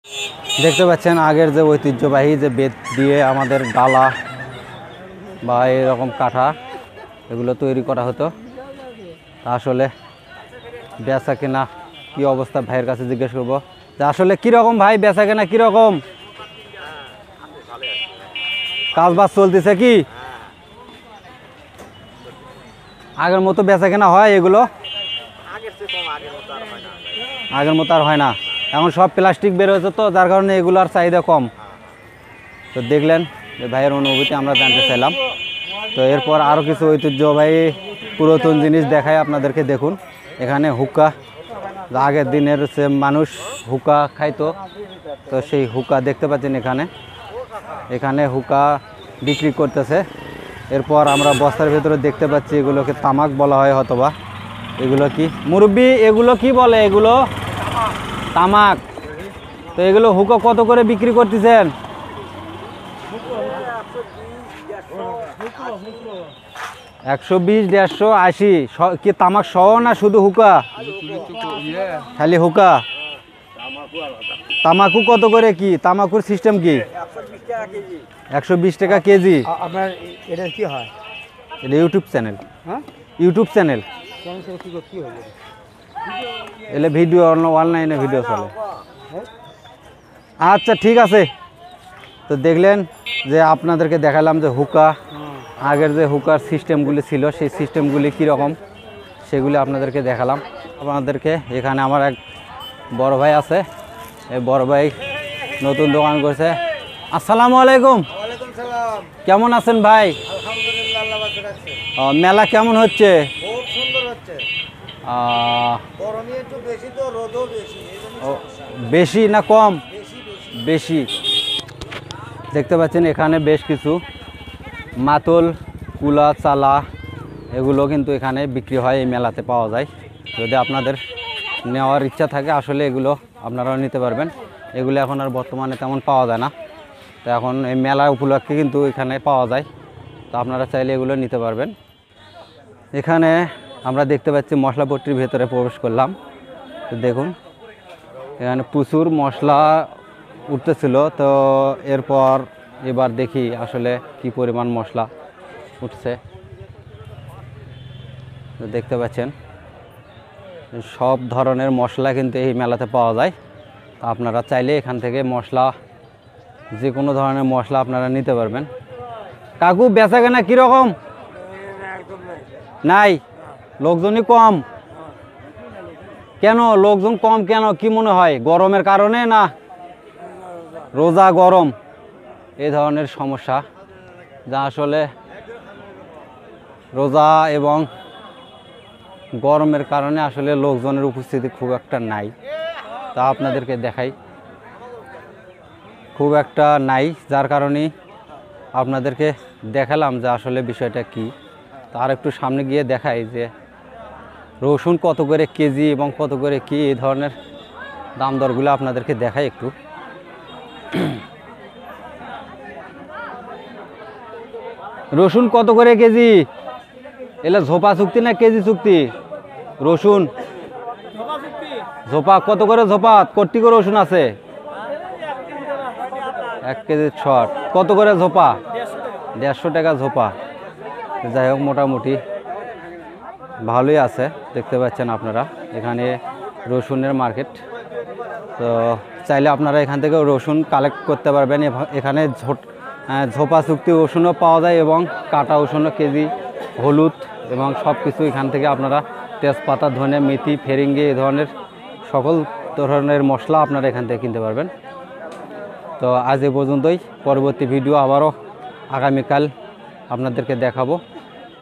দেখতে পাচ্ছেন আগের যে ঐতিহ্যবাহী যে বেত দিয়ে আমাদের ডালা বা এরকম কাঠা এগুলো তৈরি করা হতো। আসলে বেচা কেনা কি অবস্থা ভাইয়ের কাছে জিজ্ঞেস করবো যে আসলে কীরকম ভাই বেচা কেনা কীরকম, কাজ বাজ চলতেছে কি আগের মতো বেচা কেনা হয়? এগুলো আগের মতো আর হয় না, এখন সব প্লাস্টিক বের হয়েছে তো যার কারণে এগুলোর চাহিদা কম। তো দেখলেন যে ভাইয়ের অনুভূতি আমরা জানতে চাইলাম। তো এরপর আরও কিছু ঐতিহ্যবাহী পুরাতন জিনিস দেখায় আপনাদেরকে। দেখুন এখানে হুক্কা, আগের দিনের সে মানুষ হুক্কা খাইতো, তো সেই হুক্কা দেখতে পাচ্ছেন এখানে। এখানে হুক্কা বিক্রি করতেছে। এরপর আমরা বস্তার ভেতরে দেখতে পাচ্ছি এগুলোকে তামাক বলা হয় হয়তোবা। এগুলো কি মুরব্বি, এগুলো কি বলে? এগুলো তামাক। তো এগুলো হুক্কা কত করে বিক্রি করতেছেন? 120, 150, 80 কি তামাক সহ না শুধু হুক্কা? খালি হুক্কা। তামাকু কত করে কি? তামাকুর সিস্টেম কি? 120 টাকা কেজি। আপনার এটা কি হয়? এটা ইউটিউব চ্যানেল। হ্যাঁ, ইউটিউব চ্যানেল। এলে ভিডিও অনলাইনে ভিডিও চলে। আচ্ছা ঠিক আছে। তো দেখলেন যে আপনাদেরকে দেখালাম যে হুক্কা, আগের যে হুকার সিস্টেমগুলি ছিল সেই সিস্টেমগুলি কীরকম সেগুলি আপনাদেরকে দেখালাম। আপনাদেরকে এখানে আমার এক বড় ভাই আছে, এই বড় ভাই নতুন দোকান করছে। আসসালামু আলাইকুম। কেমন আছেন ভাই? মেলা কেমন হচ্ছে? খুব সুন্দর হচ্ছে। গরমে একটু বেশি তো, রোদও বেশি। বেশি না কম? বেশি বেশি। দেখতে পাচ্ছেন এখানে বেশ কিছু মাতল, কুলা, চালা এগুলো কিন্তু এখানে বিক্রি হয়, এই মেলাতে পাওয়া যায়। যদি আপনাদের নেওয়ার ইচ্ছা থাকে আসলে এগুলো আপনারাও নিতে পারবেন। এগুলো এখন আর বর্তমানে তেমন পাওয়া যায় না, তো এখন এই মেলা উপলক্ষে কিন্তু এখানে পাওয়া যায়, তো আপনারা চাইলে এগুলো নিতে পারবেন। এখানে আমরা দেখতে পাচ্ছি মশলাপট্টির ভেতরে প্রবেশ করলাম। তো দেখুন এখানে প্রচুর মশলা উঠতেছিল, তো এরপর এবার দেখি আসলে কি পরিমাণ মশলা উঠছে। তো দেখতে পাচ্ছেন সব ধরনের মশলা কিন্তু এই মেলাতে পাওয়া যায়। তো আপনারা চাইলে এখান থেকে মশলা, যে কোনো ধরনের মশলা আপনারা নিতে পারবেন। কাকু বেচা কেনা কীরকম? নাই, লোকজনই কম। কেন লোকজন কম কেন, কি মনে হয় গরমের কারণে না রোজা গরম এই ধরনের সমস্যা? যা আসলে রোজা এবং গরমের কারণে আসলে লোকজনের উপস্থিতি খুব একটা নাই। তা আপনাদেরকে দেখাই খুব একটা নাই, যার কারণে আপনাদেরকে দেখালাম যে আসলে বিষয়টা কি। তার একটু সামনে গিয়ে দেখাই যে রসুন কত করে কেজি এবং কত করে কি, এই ধরনের দাম দরগুলো আপনাদেরকে দেখাই একটু। রসুন কত করে কেজি? এলে ঝোপা চুক্তি না কেজি চুক্তি? রসুন ঝোপা কত করে? ঝোপা কটি করে রসুন আছে? 1 কেজি শর্ট কত করে ঝোপা? 150 টাকা ঝোপা। যাই হোক মোটামুটি ভালোই আছে। দেখতে পাচ্ছেন আপনারা এখানে রসুনের মার্কেট। তো চাইলে আপনারা এখান থেকে রসুন কালেক্ট করতে পারবেন। এখানে ঝোপা চুক্তি রসুনও পাওয়া যায় এবং কাটা রসুনও কেজি, হলুদ এবং সব কিছু এখান থেকে আপনারা, তেজপাতা, ধনে, মেথি, ফেরিঙ্গি এই ধরনের সকল ধরনের মশলা আপনারা এখান থেকে কিনতে পারবেন। তো আজ এ পর্যন্তই। পরবর্তী ভিডিও আবারও আগামীকাল আপনাদেরকে দেখাবো।